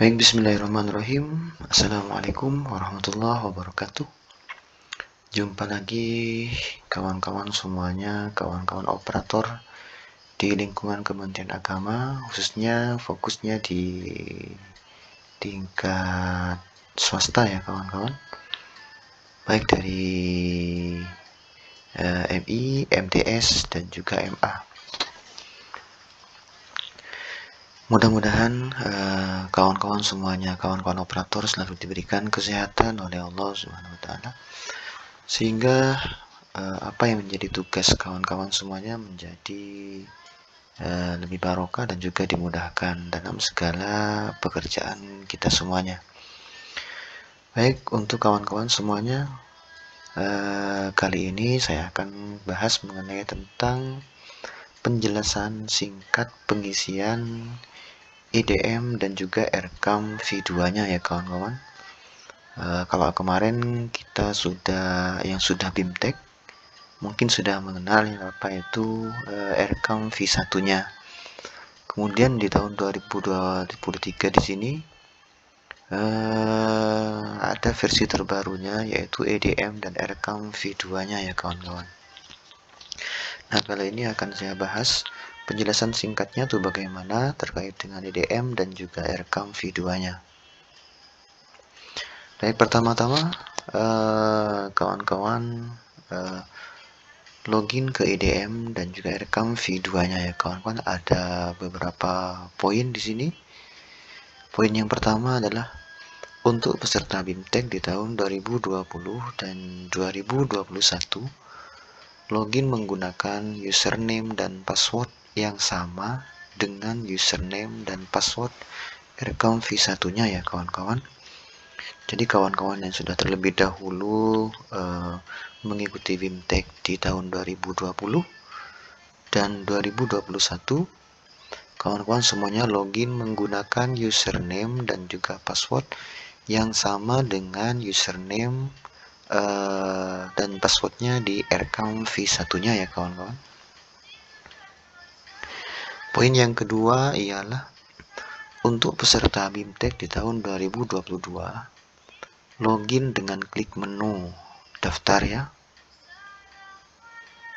Baik, bismillahirrahmanirrahim. Assalamualaikum warahmatullahi wabarakatuh. Jumpa lagi kawan-kawan semuanya, kawan-kawan operator di lingkungan Kementerian Agama, khususnya fokusnya di tingkat swasta ya kawan-kawan. Baik dari MI, MTS, dan juga MA. Mudah-mudahan kawan-kawan semuanya, kawan-kawan operator selalu diberikan kesehatan oleh Allah Subhanahu wa Ta'ala, sehingga apa yang menjadi tugas kawan-kawan semuanya menjadi lebih barokah dan juga dimudahkan dalam segala pekerjaan kita semuanya. Baik, untuk kawan-kawan semuanya, kali ini saya akan bahas mengenai tentang penjelasan singkat pengisian IDM dan juga RKAM V2-nya ya kawan-kawan. Kalau kemarin kita sudah BIMTEK mungkin sudah mengenal apa itu RKAM V1-nya. Kemudian di tahun 2023 di sini ada versi terbarunya yaitu EDM dan RKAM V2-nya ya kawan-kawan. Nah, kali ini akan saya bahas penjelasan singkatnya tuh bagaimana terkait dengan EDM dan juga RKAM V2-nya. Baik, pertama-tama kawan-kawan login ke EDM dan juga RKAM V2-nya ya kawan-kawan. Ada beberapa poin di sini. Poin yang pertama adalah untuk peserta BIMTEK di tahun 2020 dan 2021 login menggunakan username dan password yang sama dengan username dan password RKAM V1-nya ya kawan-kawan. Jadi kawan-kawan yang sudah terlebih dahulu mengikuti BIMTEK di tahun 2020 dan 2021, kawan-kawan semuanya login menggunakan username dan juga password yang sama dengan username dan passwordnya di RKAM V1-nya ya kawan-kawan. Poin yang kedua ialah untuk peserta BIMTEK di tahun 2022 login dengan klik menu daftar ya.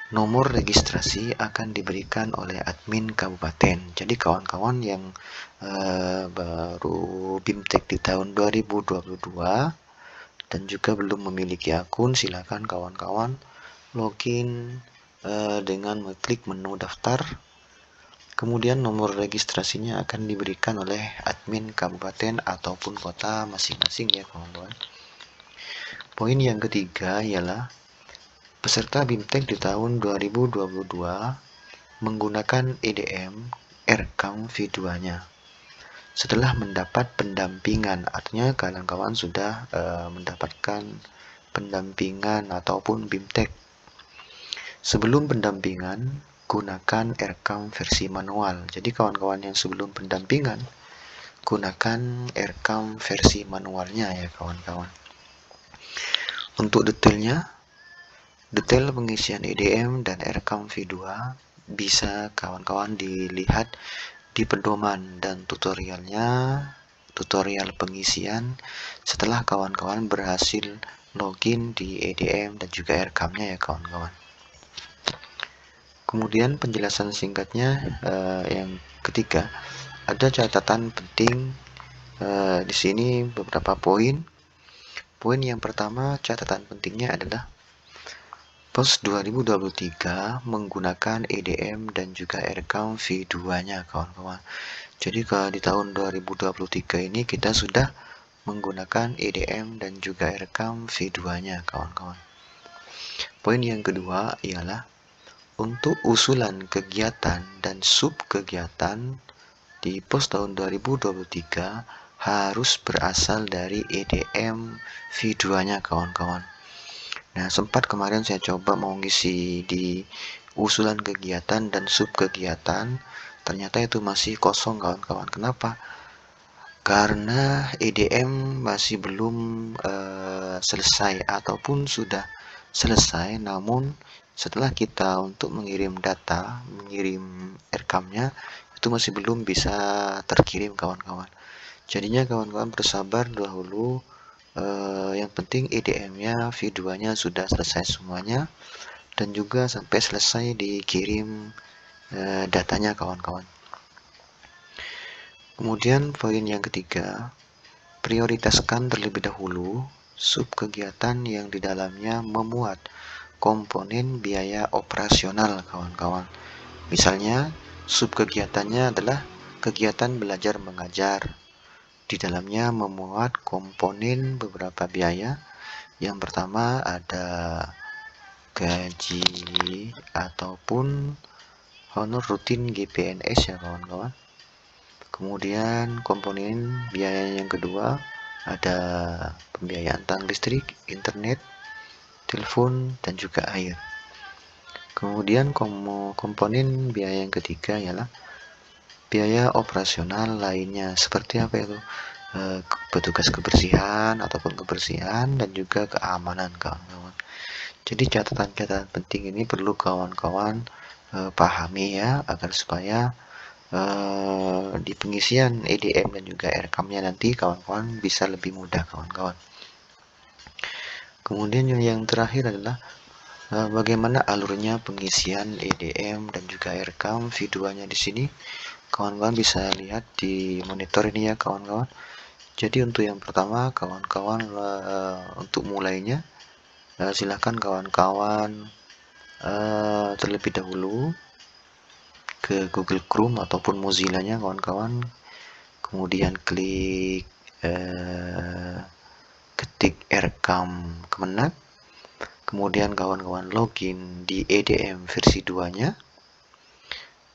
Nomor registrasi akan diberikan oleh admin kabupaten. Jadi kawan-kawan yang baru BIMTEK di tahun 2022 dan juga belum memiliki akun, silakan kawan-kawan login dengan mengklik menu daftar. Kemudian nomor registrasinya akan diberikan oleh admin kabupaten ataupun kota masing-masing ya kawan-kawan. Poin yang ketiga ialah peserta BIMTEK di tahun 2022 menggunakan EDM RKAM V2-nya. Setelah mendapat pendampingan, artinya kawan-kawan sudah mendapatkan pendampingan ataupun BIMTEK. Sebelum pendampingan, gunakan RKAM versi manual. Jadi kawan-kawan yang sebelum pendampingan, gunakan RKAM versi manualnya ya kawan-kawan. Untuk detail pengisian EDM dan RKAM V2 bisa kawan-kawan dilihat di pedoman dan tutorial pengisian setelah kawan-kawan berhasil login di EDM dan juga RKAM-nya ya kawan-kawan. Kemudian penjelasan singkatnya yang ketiga, ada catatan penting di sini beberapa poin. Poin yang pertama, catatan pentingnya adalah POS 2023 menggunakan EDM dan juga RKAM V2-nya kawan-kawan. Jadi kalau di tahun 2023 ini kita sudah menggunakan EDM dan juga RKAM V2-nya kawan-kawan. Poin yang kedua ialah untuk usulan kegiatan dan sub kegiatan di POS tahun 2023 harus berasal dari EDM V2-nya kawan-kawan. Nah, sempat kemarin saya coba mau ngisi di usulan kegiatan dan sub kegiatan, ternyata itu masih kosong kawan-kawan. Kenapa? Karena EDM masih belum selesai ataupun sudah selesai, namun setelah kita untuk mengirim data, mengirim RKAM-nya, itu masih belum bisa terkirim kawan-kawan. Jadinya kawan-kawan bersabar dahulu. Yang penting EDM-nya, V2-nya sudah selesai semuanya, dan juga sampai selesai dikirim datanya kawan-kawan. Kemudian poin yang ketiga, prioritaskan terlebih dahulu sub kegiatan yang di dalamnya memuat komponen biaya operasional kawan-kawan. Misalnya, sub kegiatannya adalah kegiatan belajar mengajar. Di dalamnya memuat komponen beberapa biaya. Yang pertama ada gaji ataupun honor rutin GPNS ya kawan-kawan. Kemudian komponen biaya yang kedua ada pembiayaan tang listrik, internet, telepon, dan juga air. Kemudian komponen biaya yang ketiga ialah biaya operasional lainnya. Seperti apa itu? Petugas kebersihan ataupun kebersihan dan juga keamanan kawan-kawan. Jadi catatan-catatan penting ini perlu kawan-kawan pahami ya, agar supaya di pengisian EDM dan juga RCAM-nya nanti kawan-kawan bisa lebih mudah kawan-kawan. Kemudian yang terakhir adalah bagaimana alurnya pengisian EDM dan juga RCAM V2-nya di sini. Kawan-kawan bisa lihat di monitor ini ya kawan-kawan. Jadi untuk yang pertama kawan-kawan untuk mulainya silahkan kawan-kawan terlebih dahulu ke Google Chrome ataupun Mozilla-nya kawan-kawan. Kemudian klik ketik RCAM Kemenag. Kemudian kawan-kawan login di EDM versi 2-nya.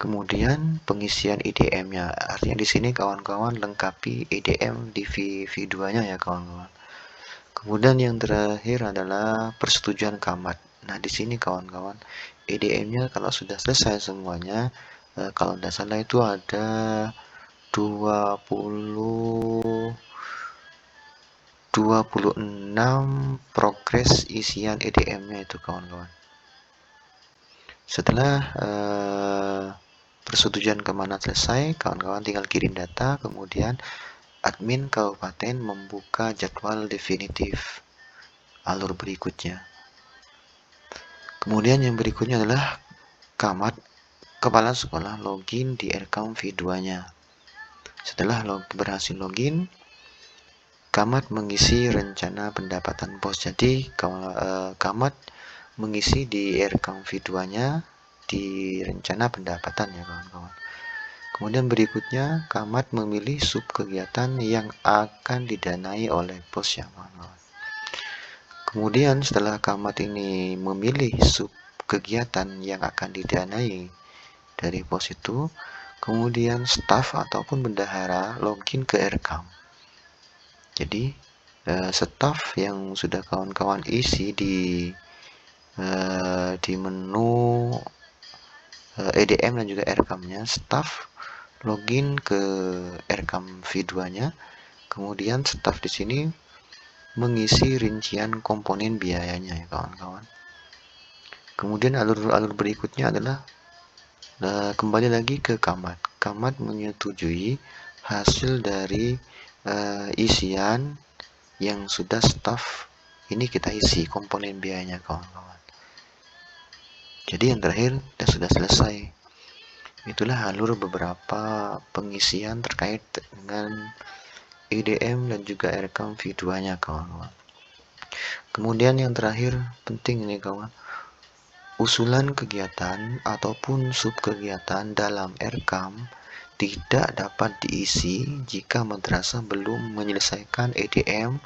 Kemudian pengisian EDM-nya, artinya di sini kawan-kawan lengkapi EDM di V2-nya ya kawan-kawan. Kemudian yang terakhir adalah persetujuan kamat. Nah, di sini kawan-kawan EDM-nya kalau sudah selesai semuanya, kalau tidak salah itu ada 26 progres isian EDM-nya itu kawan-kawan. Setelah persetujuan keamanan selesai, kawan-kawan tinggal kirim data, kemudian admin kabupaten membuka jadwal definitif alur berikutnya. Kemudian yang berikutnya adalah camat kepala sekolah login di RCAM V2-nya. Setelah berhasil login, camat mengisi rencana pendapatan pos. Jadi camat mengisi di RCAM V2-nya di rencana pendapatan ya kawan-kawan. Kemudian berikutnya camat memilih sub kegiatan yang akan didanai oleh pos ya kawan-kawan. Kemudian setelah camat ini memilih sub kegiatan yang akan didanai dari pos itu, kemudian staf ataupun bendahara login ke RCAM. Jadi staf yang sudah kawan-kawan isi di menu EDM dan juga RCAM-nya, staf login ke RCAM V2-nya. Kemudian staf di sini mengisi rincian komponen biayanya ya kawan-kawan. Kemudian alur berikutnya adalah kembali lagi ke camat. Camat menyetujui hasil dari isian yang sudah staf ini kita isi komponen biayanya kawan-kawan. Jadi yang terakhir sudah selesai. Itulah alur beberapa pengisian terkait dengan EDM dan juga RCAM V2-nya kawan-kawan. Kemudian yang terakhir penting ini kawan, usulan kegiatan ataupun sub kegiatan dalam RCAM tidak dapat diisi jika madrasah belum menyelesaikan EDM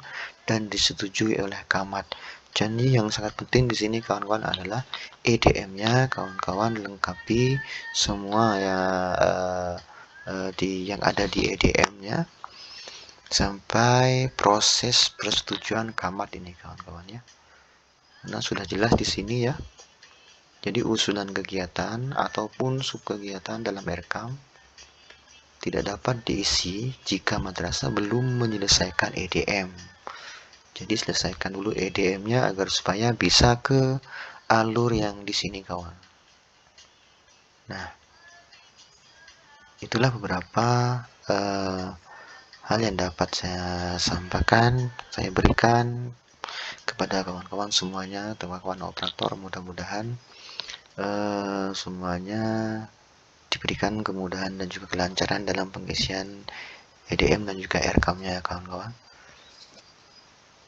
dan disetujui oleh camat. Jadi yang sangat penting di sini kawan-kawan adalah EDM-nya kawan-kawan lengkapi semua ya yang ada di EDM-nya sampai proses persetujuan camat ini kawan-kawan ya. Nah, sudah jelas di sini ya. Jadi usulan kegiatan ataupun sub kegiatan dalam RCAM tidak dapat diisi jika madrasah belum menyelesaikan EDM. Jadi selesaikan dulu EDM-nya agar supaya bisa ke alur yang di sini kawan. Nah, itulah beberapa hal yang dapat saya sampaikan, saya berikan kepada kawan-kawan semuanya, teman-teman operator. Mudah-mudahan semuanya diberikan kemudahan dan juga kelancaran dalam pengisian EDM dan juga RCAM-nya ya kawan-kawan.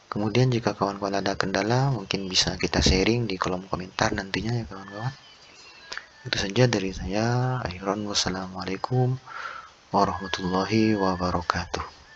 Kemudian jika kawan-kawan ada kendala, mungkin bisa kita sharing di kolom komentar nantinya ya kawan-kawan. Itu saja dari saya. Wassalamualaikum warahmatullahi wabarakatuh.